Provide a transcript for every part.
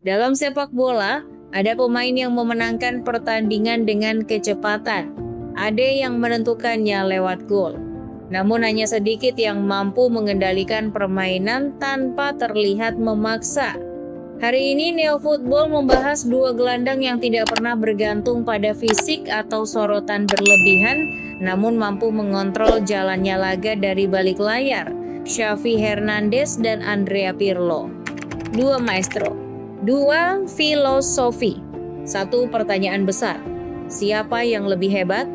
Dalam sepak bola, ada pemain yang memenangkan pertandingan dengan kecepatan. Ada yang menentukannya lewat gol. Namun hanya sedikit yang mampu mengendalikan permainan tanpa terlihat memaksa. Hari ini Neo Football membahas dua gelandang yang tidak pernah bergantung pada fisik atau sorotan berlebihan, namun mampu mengontrol jalannya laga dari balik layar, Xavi Hernandez dan Andrea Pirlo. Dua maestro, dua filosofi, satu pertanyaan besar, siapa yang lebih hebat?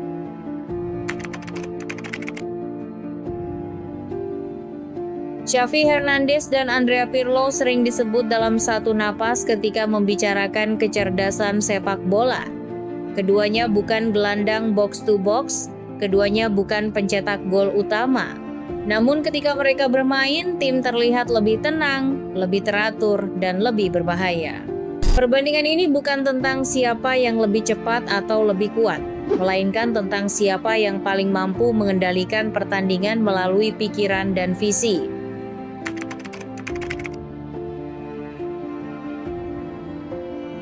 Xavi Hernandez dan Andrea Pirlo sering disebut dalam satu napas ketika membicarakan kecerdasan sepak bola. Keduanya bukan gelandang box to box, keduanya bukan pencetak gol utama. Namun ketika mereka bermain, tim terlihat lebih tenang, lebih teratur, dan lebih berbahaya. Perbandingan ini bukan tentang siapa yang lebih cepat atau lebih kuat, melainkan tentang siapa yang paling mampu mengendalikan pertandingan melalui pikiran dan visi.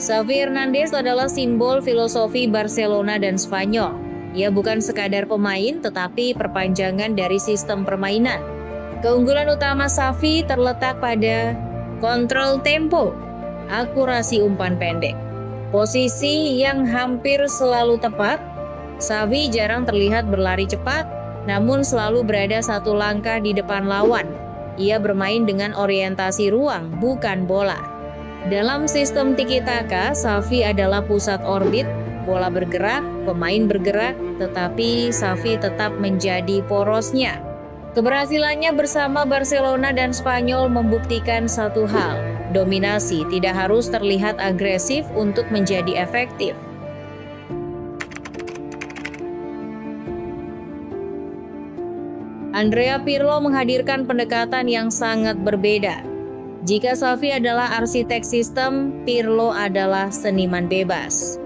Xavi Hernandez adalah simbol filosofi Barcelona dan Spanyol. Ia bukan sekadar pemain, tetapi perpanjangan dari sistem permainan. Keunggulan utama Xavi terletak pada kontrol tempo, akurasi umpan pendek, posisi yang hampir selalu tepat. Xavi jarang terlihat berlari cepat, namun selalu berada satu langkah di depan lawan. Ia bermain dengan orientasi ruang, bukan bola. Dalam sistem tiki-taka, Xavi adalah pusat orbit, bola bergerak, pemain bergerak, tetapi Xavi tetap menjadi porosnya. Keberhasilannya bersama Barcelona dan Spanyol membuktikan satu hal, dominasi tidak harus terlihat agresif untuk menjadi efektif. Andrea Pirlo menghadirkan pendekatan yang sangat berbeda. Jika Xavi adalah arsitek sistem, Pirlo adalah seniman bebas.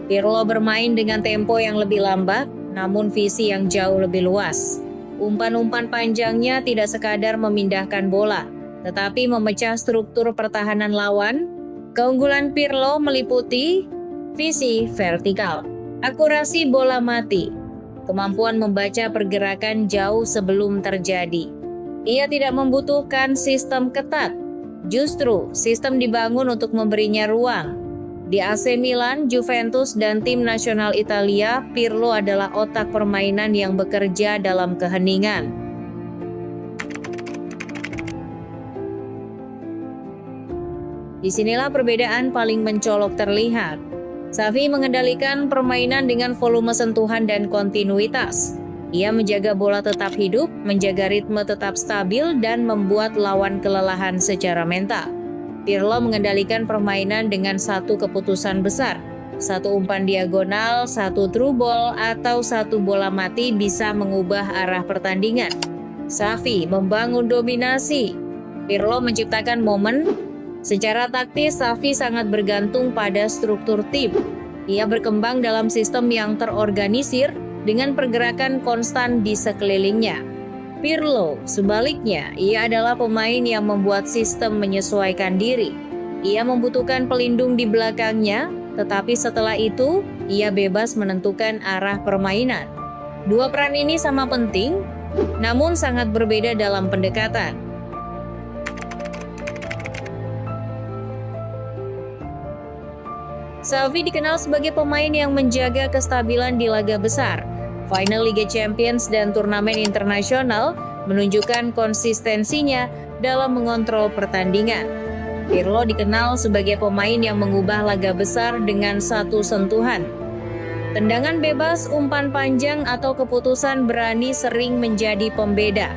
Pirlo bermain dengan tempo yang lebih lambat, namun visi yang jauh lebih luas. Umpan-umpan panjangnya tidak sekadar memindahkan bola, tetapi memecah struktur pertahanan lawan. Keunggulan Pirlo meliputi visi vertikal, akurasi bola mati, kemampuan membaca pergerakan jauh sebelum terjadi. Ia tidak membutuhkan sistem ketat. Justru, sistem dibangun untuk memberinya ruang. Di AC Milan, Juventus, dan tim nasional Italia, Pirlo adalah otak permainan yang bekerja dalam keheningan. Disinilah perbedaan paling mencolok terlihat. Xavi mengendalikan permainan dengan volume sentuhan dan kontinuitas. Ia menjaga bola tetap hidup, menjaga ritme tetap stabil, dan membuat lawan kelelahan secara mental. Pirlo mengendalikan permainan dengan satu keputusan besar. Satu umpan diagonal, satu through ball, atau satu bola mati bisa mengubah arah pertandingan. Xavi membangun dominasi. Pirlo menciptakan momen. Secara taktis, Xavi sangat bergantung pada struktur tim. Ia berkembang dalam sistem yang terorganisir, dengan pergerakan konstan di sekelilingnya. Pirlo, sebaliknya, ia adalah pemain yang membuat sistem menyesuaikan diri. Ia membutuhkan pelindung di belakangnya, tetapi setelah itu, ia bebas menentukan arah permainan. Dua peran ini sama penting, namun sangat berbeda dalam pendekatan. Xavi dikenal sebagai pemain yang menjaga kestabilan di laga besar. Final Liga Champions dan turnamen internasional menunjukkan konsistensinya dalam mengontrol pertandingan. Pirlo dikenal sebagai pemain yang mengubah laga besar dengan satu sentuhan. Tendangan bebas, umpan panjang, atau keputusan berani sering menjadi pembeda.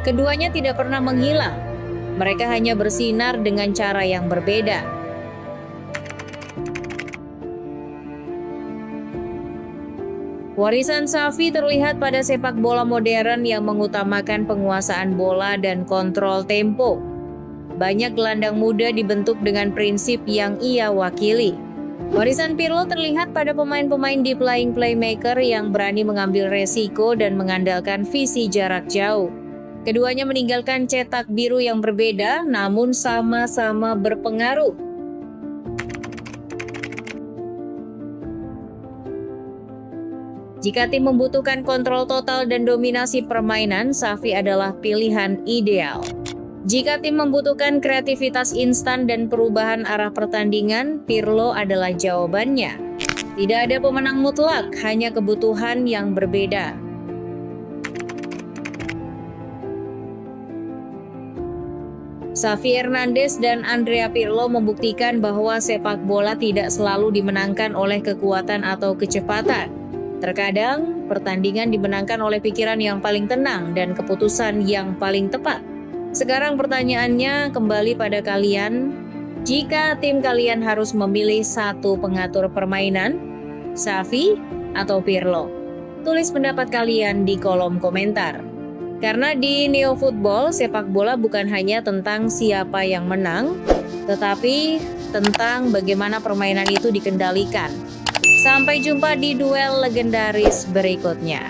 Keduanya tidak pernah menghilang. Mereka hanya bersinar dengan cara yang berbeda. Warisan Xavi terlihat pada sepak bola modern yang mengutamakan penguasaan bola dan kontrol tempo. Banyak gelandang muda dibentuk dengan prinsip yang ia wakili. Warisan Pirlo terlihat pada pemain-pemain deep lying playmaker yang berani mengambil resiko dan mengandalkan visi jarak jauh. Keduanya meninggalkan cetak biru yang berbeda namun sama-sama berpengaruh. Jika tim membutuhkan kontrol total dan dominasi permainan, Xavi adalah pilihan ideal. Jika tim membutuhkan kreativitas instan dan perubahan arah pertandingan, Pirlo adalah jawabannya. Tidak ada pemenang mutlak, hanya kebutuhan yang berbeda. Xavi Hernandez dan Andrea Pirlo membuktikan bahwa sepak bola tidak selalu dimenangkan oleh kekuatan atau kecepatan. Terkadang, pertandingan dimenangkan oleh pikiran yang paling tenang dan keputusan yang paling tepat. Sekarang pertanyaannya kembali pada kalian. Jika tim kalian harus memilih satu pengatur permainan, Xavi atau Pirlo? Tulis pendapat kalian di kolom komentar. Karena di Neo Football, sepak bola bukan hanya tentang siapa yang menang, tetapi tentang bagaimana permainan itu dikendalikan. Sampai jumpa di duel legendaris berikutnya.